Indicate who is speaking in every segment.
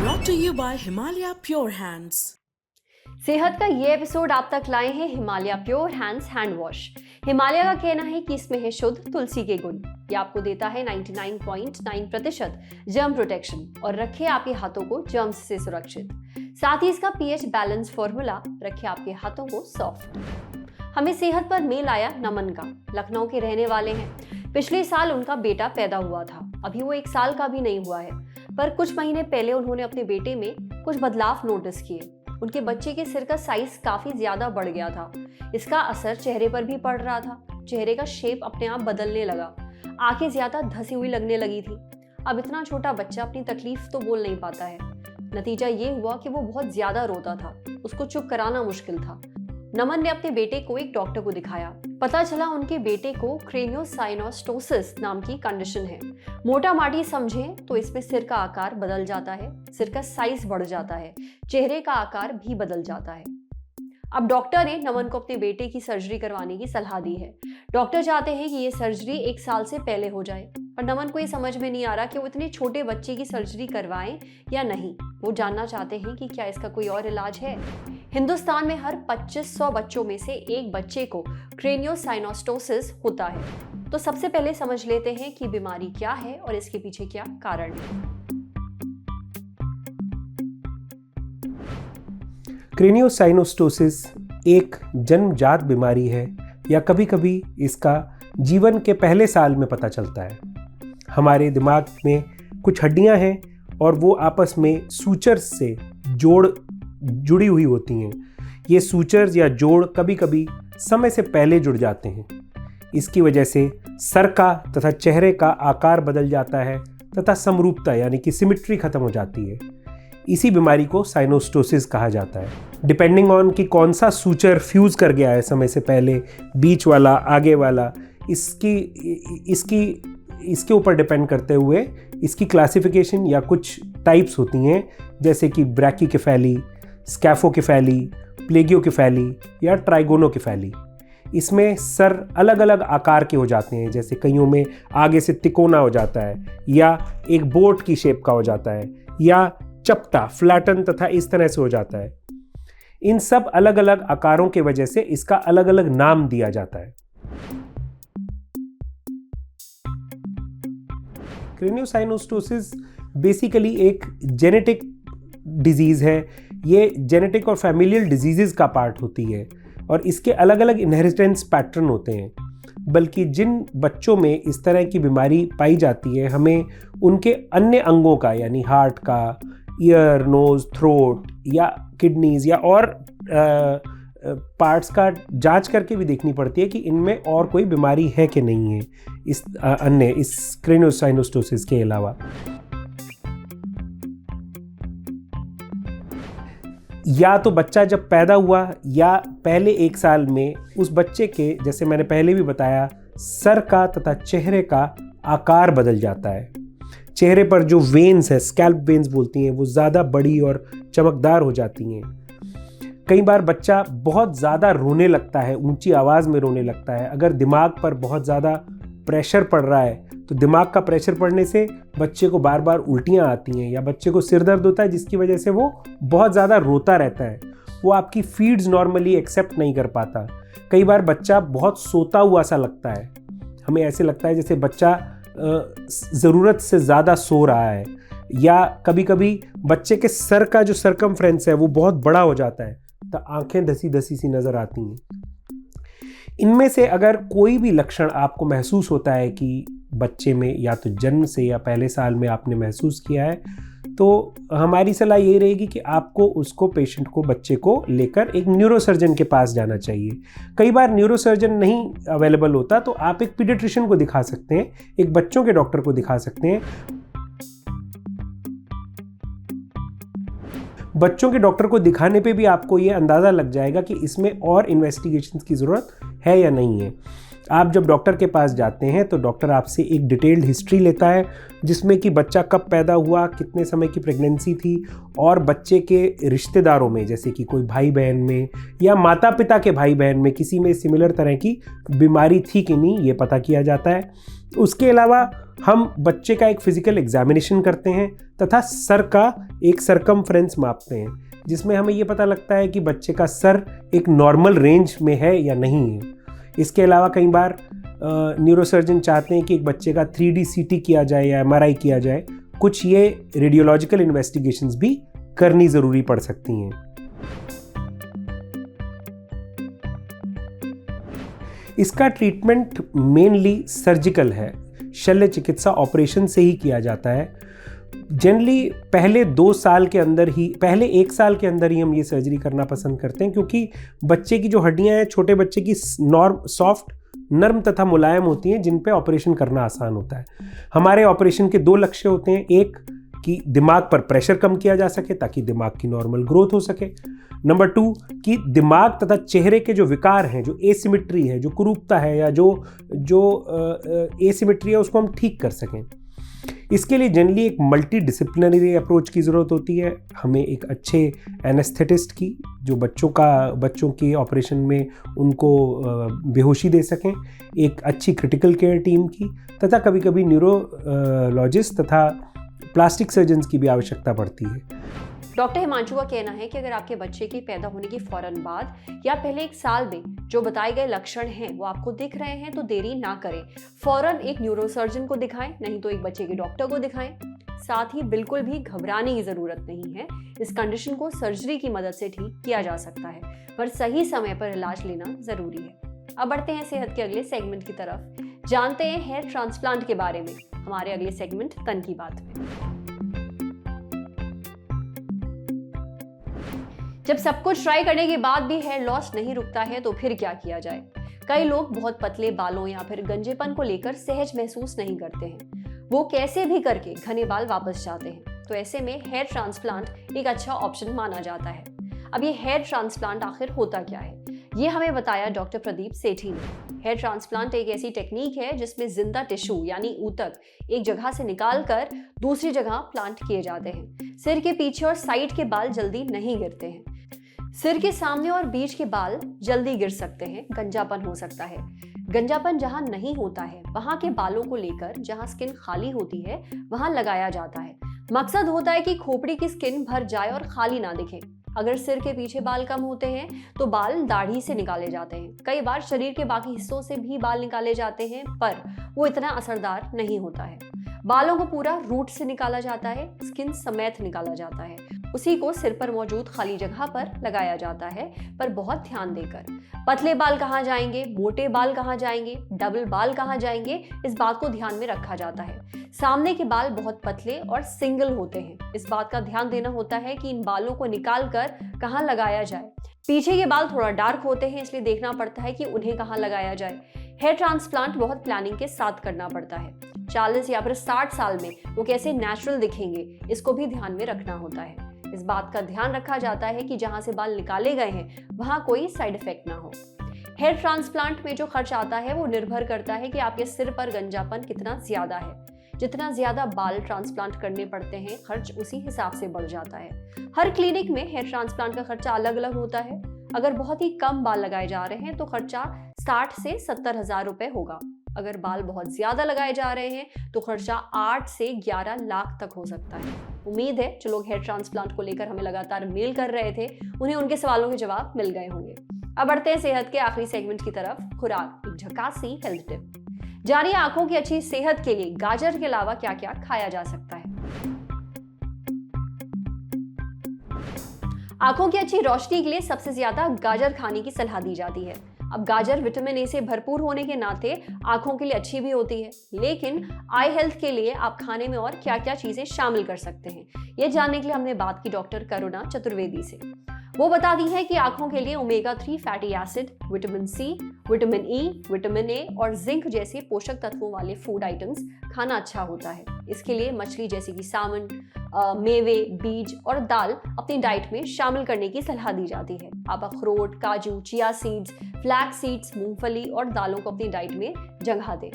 Speaker 1: Brought to you by Himalaya Pure Hands.
Speaker 2: सेहत का ये एपिसोड आप तक लाए हैं Himalaya pure hands hand wash. Himalaya का कहना है कि इसमें है शुद्ध तुलसी के गुण। ये आपको देता है 99.9% जर्म प्रोटेक्शन और रखे आपके हाथों को जर्म्स से सुरक्षित। साथ ही इसका पीएच बैलेंस फॉर्मूला रखे आपके हाथों को सॉफ्ट। हमें सेहत पर मेल आया नमन का। लखनऊ के रहने वाले हैं। पिछले साल उनका बेटा पैदा हुआ था। अभी वो 1 साल का भी नहीं हुआ है, पर कुछ महीने पहले उन्होंने अपने बेटे में कुछ बदलाव नोटिस किए। उनके बच्चे के सिर का साइज काफी ज्यादा बढ़ गया था। इसका असर चेहरे पर भी पड़ रहा था। चेहरे का शेप अपने आप बदलने लगा। आंखें ज्यादा धसी हुई लगने लगी थी। अब इतना छोटा बच्चा अपनी तकलीफ तो बोल नहीं पाता है। नतीजा ये हुआ कि वो बहुत ज्यादा रोता था। उसको चुप कराना मुश्किल था। नमन ने अपने बेटे को एक डॉक्टर को दिखाया। पता चला उनके बेटे को क्रेनियोसाइनोस्टोसिस नाम की कंडीशन है। मोटा माटी समझें तो इसमें सिर का आकार बदल जाता है, सिर का साइज बढ़ जाता है, चेहरे का आकार भी बदल जाता है। अब डॉक्टर ने नमन को अपने बेटे की सर्जरी करवाने की सलाह दी है। डॉक्टर चाहते हैं कि ये सर्जरी 1 साल से पहले हो जाए, पर नमन को ये समझ में नहीं आ रहा कि वो इतने छोटे बच्चे की सर्जरी करवाएं या नहीं। वो जानना चाहते हैं कि क्या इसका कोई और इलाज है। हिंदुस्तान में हर 2500 बच्चों में से एक बच्चे को क्रेनियोसाइनोस्टोसिस होता है। तो सबसे पहले समझ लेते हैं कि बीमारी क्या है और इसके पीछे क्या कारण है।
Speaker 3: क्रेनियोसाइनोस्टोसिस एक जन्मजात बीमारी है या कभी-कभी इसका जीवन के पहले साल में पता चलता है। हमारे दिमाग में कुछ हड्डियां हैं और वो आपस में सूचर्स से जुड़ी हुई होती हैं। ये सूचर्स या जोड़ कभी-कभी समय से पहले जुड़ जाते हैं। इसकी वजह से सर का तथा चेहरे का आकार बदल जाता है तथा समरूपता यानी कि सिमेट्री खत्म हो जाती है। इसी बीमारी को साइनोस्टोसिस कहा जाता है। डिपेंडिंग ऑन कि कौन सा सूचर फ्यूज कर गया है समय से पहले, बीच वाला, आगे वाला, इसके ऊपर डिपेंड करते हुए इसकी क्लासिफिकेशन या कुछ टाइप्स होती हैं, जैसे कि ब्रैकीकेफेली, स्कैफोकेफेली, प्लेगियोकेफेली या ट्राइगोनोकेफेली। इसमें सर अलग अलग आकार के हो जाते हैं, जैसे कईयों में आगे से तिकोना हो जाता है या एक बोट की शेप का हो जाता है या चपटा, फ्लैटन तथा इस तरह से हो जाता है। इन सब अलग अलग आकारों के वजह से इसका अलग अलग नाम दिया जाता है। क्रेनियोसाइनोस्टोसिस बेसिकली एक जेनेटिक डिजीज है। ये जेनेटिक और फैमिलियल डिजीजेस का पार्ट होती है और इसके अलग अलग इनहेरिटेंस पैटर्न होते हैं। बल्कि जिन बच्चों में इस तरह की बीमारी पाई जाती है, हमें उनके अन्य अंगों का यानी हार्ट का, ईयर, नोज, थ्रोट या किडनीज या और पार्ट्स का जांच करके भी देखनी पड़ती है कि इनमें और कोई बीमारी है कि नहीं है इस क्रेनियोसाइनोस्टोसिस के अलावा। या तो बच्चा जब पैदा हुआ या पहले 1 साल में उस बच्चे के, जैसे मैंने पहले भी बताया, सर का तथा चेहरे का आकार बदल जाता है। चेहरे पर जो वेन्स है, स्कैल्प वेन्स बोलती हैं, वो ज़्यादा बड़ी और चमकदार हो जाती हैं। कई बार बच्चा बहुत ज़्यादा रोने लगता है, ऊंची आवाज़ में रोने लगता है। अगर दिमाग पर बहुत ज़्यादा प्रेशर पड़ रहा है तो दिमाग का प्रेशर पड़ने से बच्चे को बार बार उल्टियाँ आती हैं या बच्चे को सिर दर्द होता है, जिसकी वजह से वो बहुत ज़्यादा रोता रहता है। वो आपकी फीड्स नॉर्मली एक्सेप्ट नहीं कर पाता। कई बार बच्चा बहुत सोता हुआ सा लगता है। हमें ऐसे लगता है जैसे बच्चा ज़रूरत से ज़्यादा सो रहा है। या कभी कभी बच्चे के सर का जो सरकमफ्रेंस है वो बहुत बड़ा हो जाता है, तो आंखें धसी धसी सी नज़र आती हैं। इनमें से अगर कोई भी लक्षण आपको महसूस होता है कि बच्चे में या तो जन्म से या पहले साल में आपने महसूस किया है, तो हमारी सलाह यही रहेगी कि आपको उसको, पेशेंट को, बच्चे को लेकर एक न्यूरोसर्जन के पास जाना चाहिए। कई बार न्यूरोसर्जन नहीं अवेलेबल होता तो आप एक पीडियाट्रिशियन को दिखा सकते हैं, एक बच्चों के डॉक्टर को दिखा सकते हैं। बच्चों के डॉक्टर को दिखाने पे भी आपको ये अंदाज़ा लग जाएगा कि इसमें और इन्वेस्टिगेशंस की ज़रूरत है या नहीं है। आप जब डॉक्टर के पास जाते हैं तो डॉक्टर आपसे एक डिटेल्ड हिस्ट्री लेता है, जिसमें कि बच्चा कब पैदा हुआ, कितने समय की प्रेगनेंसी थी, और बच्चे के रिश्तेदारों में, जैसे कि कोई भाई बहन में या माता पिता के भाई बहन में किसी में सिमिलर तरह की बीमारी थी कि नहीं, ये पता किया जाता है। उसके अलावा हम बच्चे का एक फिजिकल एग्जामिनेशन करते हैं तथा सर का एक सरकमफ्रेंस मापते हैं, जिसमें हमें ये पता लगता है कि बच्चे का सर एक नॉर्मल रेंज में है या नहीं है। इसके अलावा कई बार न्यूरोसर्जन चाहते हैं कि एक बच्चे का 3D CT किया जाए या MRI किया जाए। कुछ ये रेडियोलॉजिकल इन्वेस्टिगेशंस भी करनी ज़रूरी पड़ सकती हैं। इसका ट्रीटमेंट मेनली सर्जिकल है, शल्य चिकित्सा ऑपरेशन से ही किया जाता है। जनरली पहले 1 साल के अंदर ही हम ये सर्जरी करना पसंद करते हैं, क्योंकि बच्चे की जो हड्डियां हैं, छोटे बच्चे की सॉफ्ट, नर्म तथा मुलायम होती हैं, जिन पे ऑपरेशन करना आसान होता है। हमारे ऑपरेशन के 2 लक्ष्य होते हैं। एक कि दिमाग पर प्रेशर कम किया जा सके ताकि दिमाग की नॉर्मल ग्रोथ हो सके। नंबर 2 कि दिमाग तथा चेहरे के जो विकार हैं, जो एसिमेट्री है, जो कुरूपता है या जो एसिमेट्री है, उसको हम ठीक कर सकें। इसके लिए जनरली एक मल्टी डिसिप्लिनरी अप्रोच की ज़रूरत होती है। हमें एक अच्छे एनेस्थेटिस्ट की, जो बच्चों के ऑपरेशन में उनको बेहोशी दे सकें, एक अच्छी क्रिटिकल केयर टीम की, तथा कभी कभी न्यूरोलॉजिस्ट तथा प्लास्टिक सर्जन्स की भी आवश्यकता पड़ती है।
Speaker 2: डॉक्टर हिमांशु का कहना है कि अगर आपके बच्चे की पैदा होने के फौरन बाद या पहले 1 साल में जो बताए गए लक्षण हैं वो आपको दिख रहे हैं तो देरी ना करें, फौरन एक न्यूरोसर्जन को दिखाएं, नहीं तो एक बच्चे के डॉक्टर को दिखाएं। साथ ही बिल्कुल भी घबराने की जरूरत नहीं है, इस कंडीशन को सर्जरी की मदद से ठीक किया जा सकता है, पर सही समय पर इलाज लेना जरूरी है। अब बढ़ते हैं सेहत के अगले सेगमेंट की तरफ, जानते हैं हेयर ट्रांसप्लांट के बारे में हमारे अगले सेगमेंट तन की बात में। जब सब कुछ ट्राई करने के बाद भी हेयर लॉस नहीं रुकता है तो फिर क्या किया जाए? कई लोग बहुत पतले बालों या फिर गंजेपन को लेकर सहज महसूस नहीं करते हैं, वो कैसे भी करके घने बाल वापस चाहते हैं, तो ऐसे में हेयर ट्रांसप्लांट एक अच्छा ऑप्शन माना जाता है। अब ये हेयर ट्रांसप्लांट आखिर होता क्या है, ये हमें बताया डॉक्टर प्रदीप सेठी ने। हेयर ट्रांसप्लांट एक ऐसी टेक्निक है जिसमें जिंदा टिश्यू यानी ऊतक एक जगह से निकालकर दूसरी जगह प्लांट किए जाते हैं। सिर के पीछे और साइड के बाल जल्दी नहीं गिरते हैं, सिर के सामने और बीच के बाल जल्दी गिर सकते हैं, गंजापन हो सकता है। गंजापन जहां नहीं होता है वहां के बालों को लेकर जहां स्किन खाली होती है वहां लगाया जाता है। मकसद होता है कि खोपड़ी की स्किन भर जाए और खाली ना दिखे। अगर सिर के पीछे बाल कम होते हैं तो बाल दाढ़ी से निकाले जाते हैं। कई बार शरीर के बाकी हिस्सों से भी बाल निकाले जाते हैं, पर वो इतना असरदार नहीं होता है। बालों को पूरा रूट से निकाला जाता है, स्किन समेत निकाला जाता है, उसी को सिर पर मौजूद खाली जगह पर लगाया जाता है, पर बहुत ध्यान देकर। पतले बाल कहाँ जाएंगे, मोटे बाल कहाँ जाएंगे, डबल बाल कहाँ जाएंगे, इस बात को ध्यान में रखा जाता है। सामने के बाल बहुत पतले और सिंगल होते हैं, इस बात का ध्यान देना होता है कि इन बालों को निकाल कर कहाँ लगाया जाए। पीछे के बाल थोड़ा डार्क होते हैं, इसलिए देखना पड़ता है कि उन्हें कहाँ लगाया जाए। हेयर ट्रांसप्लांट बहुत प्लानिंग के साथ करना पड़ता है। 40 या फिर 60 साल में वो कैसे नेचुरल दिखेंगे, इसको भी ध्यान में रखना होता है। इस बात का ध्यान रखा जाता है कि जहां से बाल निकाले गए हैं वहां कोई साइड इफेक्ट ना हो। हेयर ट्रांसप्लांट में जो खर्च आता है वो निर्भर करता है कि आपके सिर पर गंजापन कितना ज्यादा है। जितना ज्यादा बाल ट्रांसप्लांट करने पड़ते हैं, खर्च उसी हिसाब से बढ़ जाता है। हर क्लिनिक में हेयर ट्रांसप्लांट का खर्चा अलग अलग होता है। अगर बहुत ही कम बाल लगाए जा रहे हैं तो खर्चा 60 से 70 हजार रुपए होगा। अगर बाल बहुत ज्यादा लगाए जा रहे हैं तो खर्चा 8 से 11 लाख तक हो सकता है। उम्मीद है जो लोग हेयर ट्रांसप्लांट को लेकर हमें लगातार मेल कर रहे थे, उन्हें उनके सवालों के जवाब मिल गए होंगे। अब बढ़ते हैं सेहत के आखिरी सेगमेंट की तरफ, खुराक, एक झकासी हेल्थ टिप। जानिए आंखों की अच्छी सेहत के लिए गाजर के अलावा क्या क्या खाया जा सकता है। आंखों की अच्छी रोशनी के लिए सबसे ज्यादा गाजर खाने की सलाह दी जाती है। अब गाजर विटामिन ए से भरपूर होने के नाते आंखों के लिए अच्छी भी होती है, लेकिन आई हेल्थ के लिए आप खाने में और क्या क्या चीजें शामिल कर सकते हैं, ये जानने के लिए हमने बात की डॉक्टर करुणा चतुर्वेदी से। वो बताती है कि आंखों के लिए omega 3 fatty acid, vitamin C, vitamin E, vitamin A और जिंक जैसे पोषक तत्वों वाले फूड आइटम्स खाना अच्छा होता है। इसके लिए मछली जैसे कि सामन, मेवे, बीज और दाल अपनी डाइट में शामिल करने की सलाह दी जाती है। आप अखरोट, काजू, चिया सीड्स, फ्लैक्स सीड्स, मूंगफली और दालों को अपनी डाइट में जगह दें।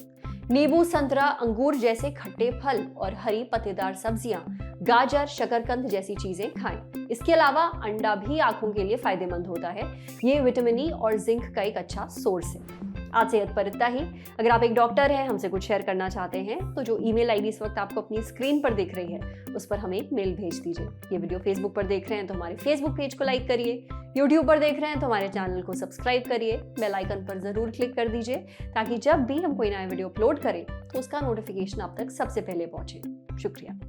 Speaker 2: नींबू, संतरा, अंगूर जैसे खट्टे फल और हरी पत्तेदार सब्जियां, गाजर, शकरकंद जैसी चीजें खाएं। इसके अलावा अंडा भी आंखों के लिए फायदेमंद होता है। ये विटामिन ई और जिंक का एक अच्छा सोर्स है। आज सेहत पर इतना ही। अगर आप एक डॉक्टर हैं, हमसे कुछ शेयर करना चाहते हैं, तो जो ईमेल आईडी इस वक्त आपको अपनी स्क्रीन पर दिख रही है, उस पर हमें एक मेल भेज दीजिए। ये वीडियो फेसबुक पर देख रहे हैं तो हमारे फेसबुक पेज को लाइक करिए, यूट्यूब पर देख रहे हैं तो हमारे चैनल को सब्सक्राइब करिए, बेल आइकन पर जरूर क्लिक कर दीजिए ताकि जब भी हम कोई नया वीडियो अपलोड करें तो उसका नोटिफिकेशन आप तक सबसे पहले पहुंचे। शुक्रिया।